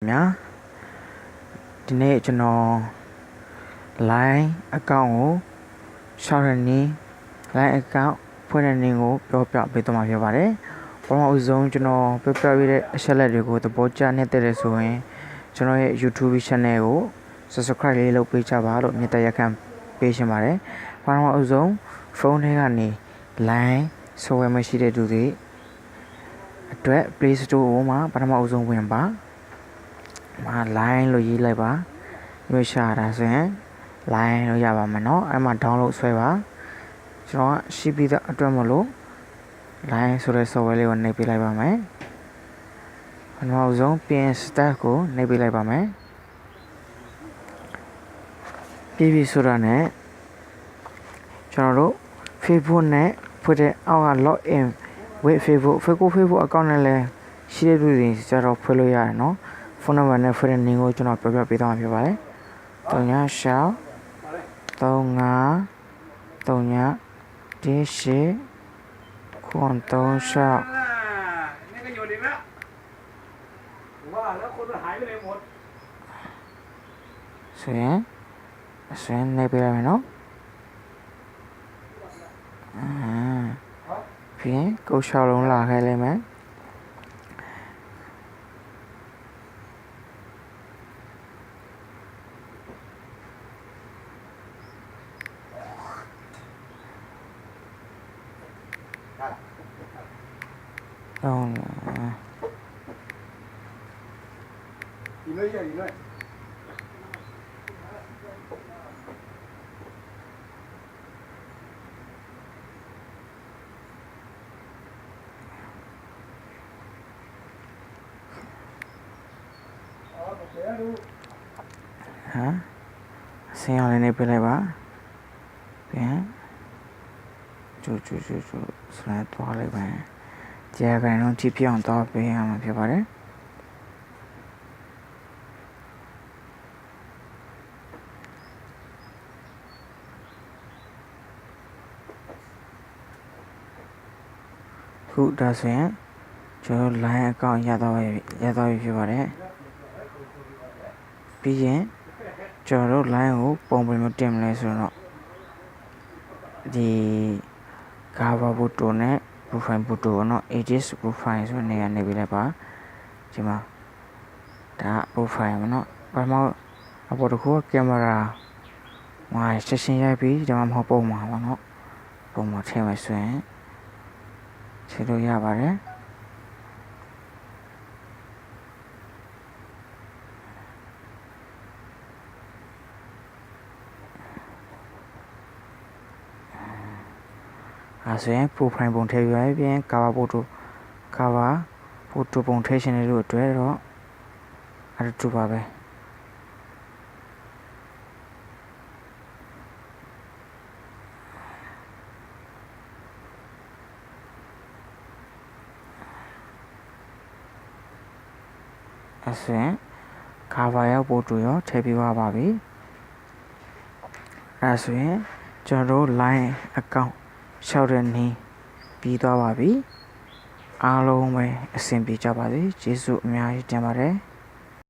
များဒီနေ့ကျွန်တော် line account ကိုရှောက်ရနေ line account ဖွင့်တဲ့နည်းကိုပြောပြပေးသွားမှာဖြစ်ပါတယ်။ပထမဦးဆုံးကျွန်တော်ပြောပြပေးတဲ့အချက်လက်တွေကိုသဘောကျနေတဲ့ဆိုရင်ကျွန်တော်ရဲ့ YouTube channel ကို subscribe လေးလုပ်ပေးကြပါလို့မြတ်တရားခံပေးရှင်ပါတယ်။ပထမဦးဆုံးဖုန်းထဲကနေ line software မရှိတဲ့သူတွေအတွက် Play Store မှာပထမဦးဆုံးဝင်ပါline လို့ရေးလိုက်ပါမျိုးရှာတာဆိုရင် line လို့ရပါမယ်เนาะအဲ့မှာ download ဆွဲပါကျွန်တော်ရှိပြီးသားအတွက်မလို့ line ဆိုတဲ့ software လေးကိုနှိပ်ပေးလိုက်ပါမယ်ပထမဆုံးပြင် start ကိုနှိပ်ပေးလိုက်ပါမယ်ပြီးဆိုတာနဲ့ကျွန်တော်တို့ Facebook နဲ့ဖွင့်တဲ့အောက်က log in with Facebook account နဲ့လည်းရှိတဲ့လူတွေကျတော့ဖွင့်လို့ရတယ်เนาะဖုန်းနံပါတ်နဲ့ဖွင့်တဲ့နည်းကိုကျွန်တော်ပြောပြပေးသွားမှာဖြစ်ပါတယ်။3ည6 35 3ည18ခွန်36นี่ก็อยู่ดีแล้วว่าแล้วคนหายไปไหนหมดဆိုရင်နေပြရမယ်နော်ပြီးရင်ကို6လုံးလာခဲ့လိမ့်မယ်ဒီလိုရည်လွယ်ဆင်းအောင်လည်းနေပြလိုက်ပါပြန်ကျူစလိုက်သွားလိုက်ပါကြာခိုင်တော့ကြည့်ပြအောင်တော့ပေးရမှာဖြစ်ပါတယ်ခုဒါဆိုရင်ကျွန်တော် line account ရသွားပြီဖြစ်ပါတယ်ပြီးရင်ကျွန်တော်တို့ line ကိုပုံပြင်မတင်မလဲဆိုတော့ဒီ cover photo နဲ့ profile photo เนาะ edit profile ဆိုနေရာနေပြလိုက်ပါဒီမှာဒါ profile เนาะပထမအပေါ်တစ်ခုက camera မှာဆက်ရှင်ရိုက်ပြီးဒီမှာမဟုတ်ပုံမှာပါเนาะပုံမှာထည့်မယ်ဆိုရင်ထည့်လို့ရပါတယ်ဆိုရင် profile ပုံထည့်ရပြီး cover photo ပုံထည့်ရှင်တဲ့လူအတွက်တော့အတူတူပါပဲဆိုရင် cover ရောက် photo ရောထည့်ပြီးပါပြီအဲဆိုရင်ကျွန်တော်တို့ line account ရှောက်တဲ့နည်းပြီးသွားပါပြီအားလုံးပဲအဆင်ပြေကြပါစေကျေးဇူးအများကြီးတင်ပါတယ်